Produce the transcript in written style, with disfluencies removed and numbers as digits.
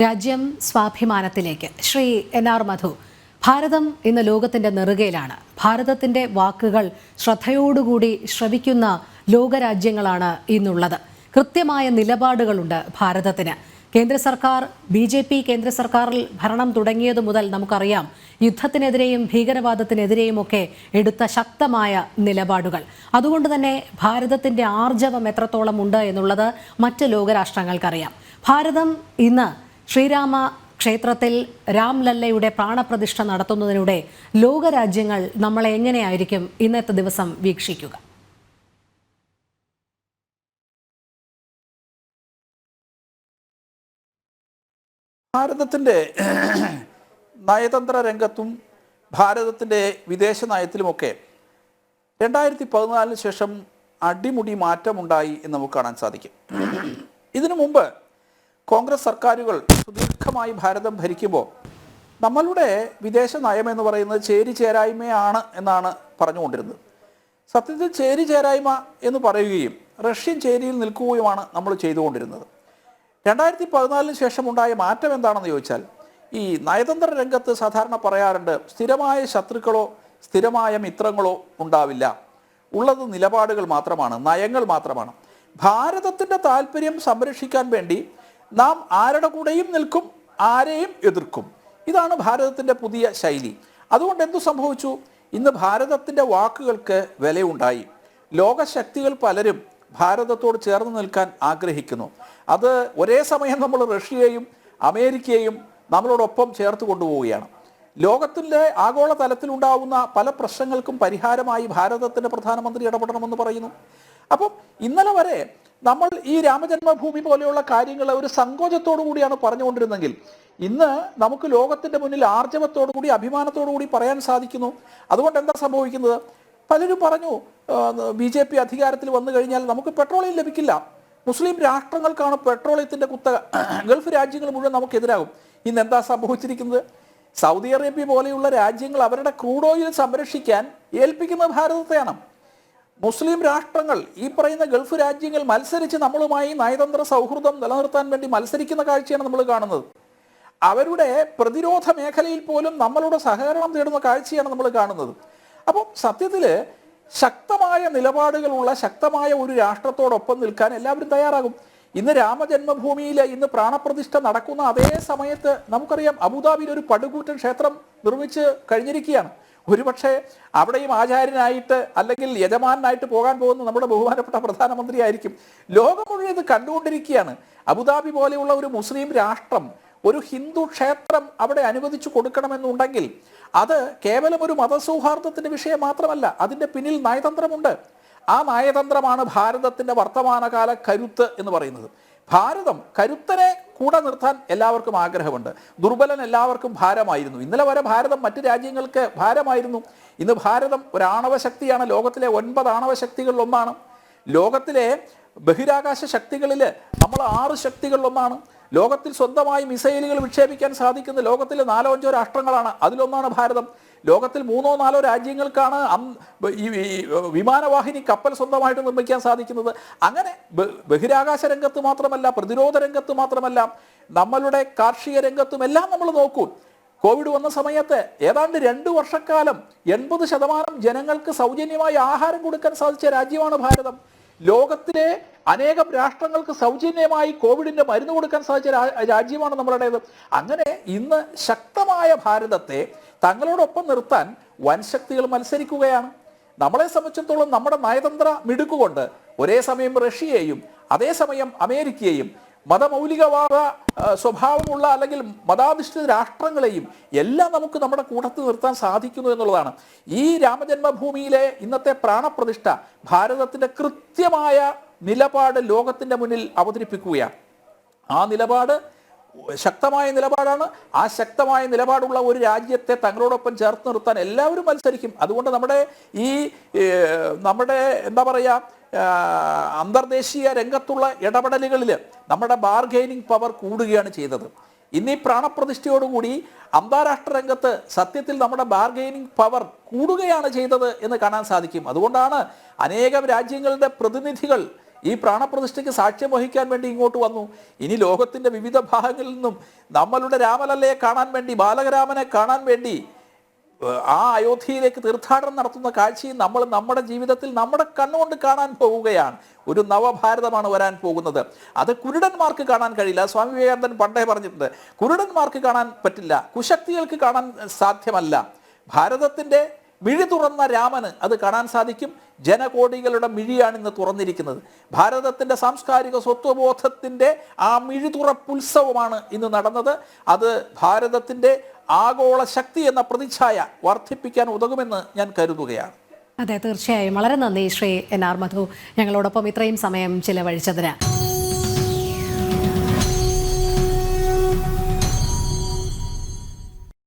രാജ്യം സ്വാഭിമാനത്തിലേക്ക് ശ്രീ എൻ.ആർ. മധു. ഭാരതം ഇന്ന് ലോകത്തിന്റെ നെറുകയിലാണ്. ഭാരതത്തിന്റെ വാക്കുകൾ ശ്രദ്ധയോടുകൂടി ശ്രവിക്കുന്ന ലോകരാജ്യങ്ങളാണ് ഇന്നുള്ളത്. കൃത്യമായ നിലപാടുകളുണ്ട് ഭാരതത്തിന്. കേന്ദ്ര സർക്കാർ BJP കേന്ദ്ര സർക്കാരിൽ ഭരണം തുടങ്ങിയതു മുതൽ നമുക്കറിയാം യുദ്ധത്തിനെതിരെയും ഭീകരവാദത്തിനെതിരെയും ഒക്കെ എടുത്ത ശക്തമായ നിലപാടുകൾ. അതുകൊണ്ട് തന്നെ ഭാരതത്തിന്റെ ആർജവം എത്രത്തോളം ഉണ്ട് എന്നുള്ളത് മറ്റ് ലോകരാഷ്ട്രങ്ങൾക്കറിയാം. ഭാരതം ഇന്ന് ശ്രീരാമ ക്ഷേത്രത്തിൽ രാംലല്ലയുടെ പ്രാണപ്രതിഷ്ഠ നടത്തുന്നതിലൂടെ ലോകരാജ്യങ്ങൾ നമ്മളെ എങ്ങനെയായിരിക്കും ഇന്നത്തെ ദിവസം വീക്ഷിക്കുക? ഭാരതത്തിൻ്റെ നയതന്ത്ര രംഗത്തും ഭാരതത്തിൻ്റെ വിദേശ നയത്തിലുമൊക്കെ 2014 ശേഷം അടിമുടി മാറ്റമുണ്ടായി എന്ന് നമുക്ക് കാണാൻ സാധിക്കും. ഇതിനു മുമ്പ് കോൺഗ്രസ് സർക്കാരുകൾ സുദീർഘമായി ഭാരതം ഭരിക്കുമ്പോൾ നമ്മളുടെ വിദേശ നയം എന്ന് പറയുന്നത് ചേരിചേരായ്മയാണ് എന്നാണ് പറഞ്ഞുകൊണ്ടിരുന്നത്. സത്യത്തിൽ ചേരിചേരായ്മ എന്ന് പറയുകയും റഷ്യൻ ചേരിയിൽ നിൽക്കുകയുമാണ് നമ്മൾ ചെയ്തുകൊണ്ടിരുന്നത്. 2014 ശേഷം ഉണ്ടായ മാറ്റം എന്താണെന്ന് ചോദിച്ചാൽ, ഈ നയതന്ത്ര രംഗത്ത് സാധാരണ പറയാറുണ്ട്, സ്ഥിരമായ ശത്രുക്കളോ സ്ഥിരമായ മിത്രങ്ങളോ ഉണ്ടാവില്ല, ഉള്ളത് നിലപാടുകൾ മാത്രമാണ്, നയങ്ങൾ മാത്രമാണ്. ഭാരതത്തിൻ്റെ താല്പര്യം സംരക്ഷിക്കാൻ വേണ്ടി നാം ആരുടെ കൂടെയും നിൽക്കും, ആരെയും എതിർക്കും. ഇതാണ് ഭാരതത്തിൻ്റെ പുതിയ ശൈലി. അതുകൊണ്ട് എന്തു സംഭവിച്ചു? ഇന്ന് ഭാരതത്തിൻ്റെ വാക്കുകൾക്ക് വിലയുണ്ടായി. ലോകശക്തികൾ പലരും ഭാരതത്തോട് ചേർന്ന് നിൽക്കാൻ ആഗ്രഹിക്കുന്നു. അത് ഒരേ സമയം നമ്മൾ റഷ്യയെയും അമേരിക്കയെയും നമ്മളോടൊപ്പം ചേർത്ത് കൊണ്ടുപോവുകയാണ്. ലോകത്തിൻ്റെ ആഗോള തലത്തിലുണ്ടാവുന്ന പല പ്രശ്നങ്ങൾക്കും പരിഹാരമായി ഭാരതത്തിൻ്റെ പ്രധാനമന്ത്രി ഇടപെടണമെന്ന് പറയുന്നു. അപ്പം ഇന്നലെ വരെ നമ്മൾ ഈ രാമജന്മഭൂമി പോലെയുള്ള കാര്യങ്ങൾ ഒരു സങ്കോചത്തോടു കൂടിയാണ് പറഞ്ഞുകൊണ്ടിരുന്നെങ്കിൽ ഇന്ന് നമുക്ക് ലോകത്തിൻ്റെ മുന്നിൽ ആർജവത്തോടു കൂടി അഭിമാനത്തോടു കൂടി പറയാൻ സാധിക്കുന്നു. അതുകൊണ്ട് എന്താ സംഭവിക്കുന്നത്? പലരും പറഞ്ഞു BJP അധികാരത്തിൽ വന്നു കഴിഞ്ഞാൽ നമുക്ക് പെട്രോളിയം ലഭിക്കില്ല, മുസ്ലിം രാഷ്ട്രങ്ങൾക്കാണ് പെട്രോളിയത്തിൻ്റെ കുത്തക, ഗൾഫ് രാജ്യങ്ങൾ മുഴുവൻ നമുക്കെതിരാകും. ഇന്ന് എന്താ സംഭവിച്ചിരിക്കുന്നത്? സൗദി അറേബ്യ പോലെയുള്ള രാജ്യങ്ങൾ അവരുടെ ക്രൂഡ് ഓയിൽ സംരക്ഷിക്കാൻ ഏൽപ്പിക്കുന്നത് ഭാരതത്തെയാണ്. മുസ്ലിം രാഷ്ട്രങ്ങൾ, ഈ പറയുന്ന ഗൾഫ് രാജ്യങ്ങൾ മത്സരിച്ച് നമ്മളുമായി നയതന്ത്ര സൗഹൃദം നിലനിർത്താൻ വേണ്ടി മത്സരിക്കുന്ന കാഴ്ചയാണ് നമ്മൾ കാണുന്നത്. അവരുടെ പ്രതിരോധ മേഖലയിൽ പോലും നമ്മളുടെ സഹകരണം തേടുന്ന കാഴ്ചയാണ് നമ്മൾ കാണുന്നത്. അപ്പോൾ സത്യത്തിൽ ശക്തമായ നിലപാടുകളുള്ള ശക്തമായ ഒരു രാഷ്ട്രത്തോടൊപ്പം നിൽക്കാൻ എല്ലാവരും തയ്യാറാകും. ഇന്ന് രാമജന്മഭൂമിയിൽ ഇന്ന് പ്രാണപ്രതിഷ്ഠ നടക്കുന്ന അതേ സമയത്ത് നമുക്കറിയാം അബുദാബിയിൽ ഒരു പടുകൂറ്റൻ ക്ഷേത്രം നിർമ്മിച്ച് കഴിഞ്ഞിരിക്കുകയാണ്. ഒരുപക്ഷെ അവിടെയും ആചാര്യനായിട്ട് അല്ലെങ്കിൽ യജമാനായിട്ട് പോകാൻ പോകുന്ന നമ്മുടെ ബഹുമാനപ്പെട്ട പ്രധാനമന്ത്രി ആയിരിക്കും. ലോകം മുഴുവൻ ഇത് കണ്ടുകൊണ്ടിരിക്കുകയാണ്. അബുദാബി പോലെയുള്ള ഒരു മുസ്ലിം രാഷ്ട്രം ഒരു ഹിന്ദു ക്ഷേത്രം അവിടെ അനുവദിച്ചു കൊടുക്കണമെന്നുണ്ടെങ്കിൽ അത് കേവലം ഒരു മതസൗഹാർദ്ദത്തിൻ്റെ വിഷയം മാത്രമല്ല, അതിൻ്റെ പിന്നിൽ നയതന്ത്രമുണ്ട്. ആ നയതന്ത്രമാണ് ഭാരതത്തിൻ്റെ വർത്തമാനകാല കരുത്ത് എന്ന് പറയുന്നത്. ഭാരതം കരുത്തനെ കൂടെ നിർത്താൻ എല്ലാവർക്കും ആഗ്രഹമുണ്ട്. ദുർബലൻ എല്ലാവർക്കും ഭാരമായിരുന്നു. ഇന്നലെ വരെ ഭാരതം മറ്റ് രാജ്യങ്ങൾക്ക് ഭാരമായിരുന്നു. ഇന്ന് ഭാരതം ഒരു ആണവ ശക്തിയാണ്. ലോകത്തിലെ 9 ആണവ ശക്തികളിൽ ഒന്നാണ്. ലോകത്തിലെ ബഹിരാകാശ ശക്തികളിൽ നമ്മൾ 6 ശക്തികളിൽ ഒന്നാണ്. ലോകത്തിൽ സ്വന്തമായി മിസൈലുകൾ വിക്ഷേപിക്കാൻ സാധിക്കുന്ന ലോകത്തിലെ 4-5 രാഷ്ട്രങ്ങളാണ്. അതിലൊന്നാണ് ഭാരതം. ലോകത്തിൽ 3-4 രാജ്യങ്ങൾക്കാണ് ഈ വിമാനവാഹിനി കപ്പൽ സ്വന്തമായിട്ട് നിർമ്മിക്കാൻ സാധിക്കുന്നത്. അങ്ങനെ ബഹിരാകാശ രംഗത്ത് മാത്രമല്ല, പ്രതിരോധ രംഗത്ത് മാത്രമല്ല, നമ്മളുടെ കാർഷിക രംഗത്തും എല്ലാം നമ്മൾ നോക്കൂ. കോവിഡ് വന്ന സമയത്ത് ഏതാണ്ട് 2 വർഷക്കാലം 80% ജനങ്ങൾക്ക് സൗജന്യമായി ആഹാരം കൊടുക്കാൻ സാധിച്ച രാജ്യമാണ് ഭാരതം. ലോകത്തിലെ അനേകം രാഷ്ട്രങ്ങൾക്ക് സൗജന്യമായി കോവിഡിൻ്റെ മരുന്ന് കൊടുക്കാൻ സാധിച്ച രാജ്യമാണ് നമ്മളുടേത്. അങ്ങനെ ഇന്ന് ശക്തമായ ഭാരതത്തെ തങ്ങളോടൊപ്പം നിർത്താൻ വൻശക്തികൾ മത്സരിക്കുകയാണ്. നമ്മളെ സംബന്ധിച്ചിടത്തോളം നമ്മുടെ നയതന്ത്ര മിടുക്കുകൊണ്ട് ഒരേ സമയം റഷ്യയെയും അതേസമയം അമേരിക്കയെയും മതമൗലികവാദ സ്വഭാവമുള്ള അല്ലെങ്കിൽ മതാധിഷ്ഠിത രാഷ്ട്രങ്ങളെയും എല്ലാം നമുക്ക് നമ്മുടെ കൂട്ടത്തിൽ നിർത്താൻ സാധിക്കുന്നു എന്നുള്ളതാണ്. ഈ രാമജന്മഭൂമിയിലെ ഇന്നത്തെ പ്രാണപ്രതിഷ്ഠ ഭാരതത്തിൻ്റെ കൃത്യമായ നിലപാട് ലോകത്തിൻ്റെ മുന്നിൽ അവതരിപ്പിക്കുകയാണ്. ആ നിലപാട് ശക്തമായ നിലപാടാണ്. ആ ശക്തമായ നിലപാടുള്ള ഒരു രാജ്യത്തെ തങ്ങളോടൊപ്പം ചേർത്ത് നിർത്താൻ എല്ലാവരും മത്സരിക്കും. അതുകൊണ്ട് നമ്മുടെ എന്താ പറയുക, അന്തർദേശീയ രംഗത്തുള്ള ഇടപെടലുകളിൽ നമ്മുടെ ബാർഗെയിനിങ് പവർ കൂടുകയാണ് ചെയ്തത്. ഇന്ന് ഈ പ്രാണപ്രതിഷ്ഠയോടുകൂടി അന്താരാഷ്ട്ര രംഗത്ത് സത്യത്തിൽ നമ്മുടെ ബാർഗെയിനിങ് പവർ കൂടുകയാണ് ചെയ്തത് എന്ന് കാണാൻ സാധിക്കും. അതുകൊണ്ടാണ് അനേകം രാജ്യങ്ങളുടെ പ്രതിനിധികൾ ഈ പ്രാണപ്രതിഷ്ഠയ്ക്ക് സാക്ഷ്യം വഹിക്കാൻ വേണ്ടി ഇങ്ങോട്ട് വന്നു. ഇനി ലോകത്തിൻ്റെ വിവിധ ഭാഗങ്ങളിൽ നിന്നും നമ്മളുടെ രാമലല്ലയെ കാണാൻ വേണ്ടി, ബാലകരാമനെ കാണാൻ വേണ്ടി ആ അയോധ്യയിലേക്ക് തീർത്ഥാടനം നടത്തുന്ന കാഴ്ചയും നമ്മൾ നമ്മുടെ ജീവിതത്തിൽ നമ്മുടെ കണ്ണുകൊണ്ട് കാണാൻ പോവുകയാണ്. ഒരു നവഭാരതമാണ് വരാൻ പോകുന്നത്. അത് കുരുടന്മാർക്ക് കാണാൻ കഴിയില്ല. സ്വാമി വിവേകാനന്ദൻ പണ്ടേ പറഞ്ഞിട്ടുണ്ട്, കുരുടന്മാർക്ക് കാണാൻ പറ്റില്ല, കുശക്തികൾക്ക് കാണാൻ സാധ്യമല്ല. ഭാരതത്തിൻ്റെ മിഴി തുറന്ന രാമന് അത് കാണാൻ സാധിക്കും. ജനകോടികളുടെ മിഴിയാണ് ഇന്ന് തുറന്നിരിക്കുന്നത്. ഭാരതത്തിൻ്റെ സാംസ്കാരിക സ്വത്വബോധത്തിൻ്റെ ആ മിഴി തുറപ്പുത്സവമാണ് ഇന്ന് നടന്നത്. അത് ഭാരതത്തിൻ്റെ ആഗോള ശക്തി എന്ന പ്രതിച്ഛായ വർദ്ധിപ്പിക്കാൻ ഉതകുമെന്ന് ഞാൻ കരുതുകയാണ്. അതെ, തീർച്ചയായും. വളരെ നന്ദി ശ്രീ എൻ ആർ മധു, ഞങ്ങളോടൊപ്പം ഇത്രയും സമയം ചിലവഴിച്ചതിന്.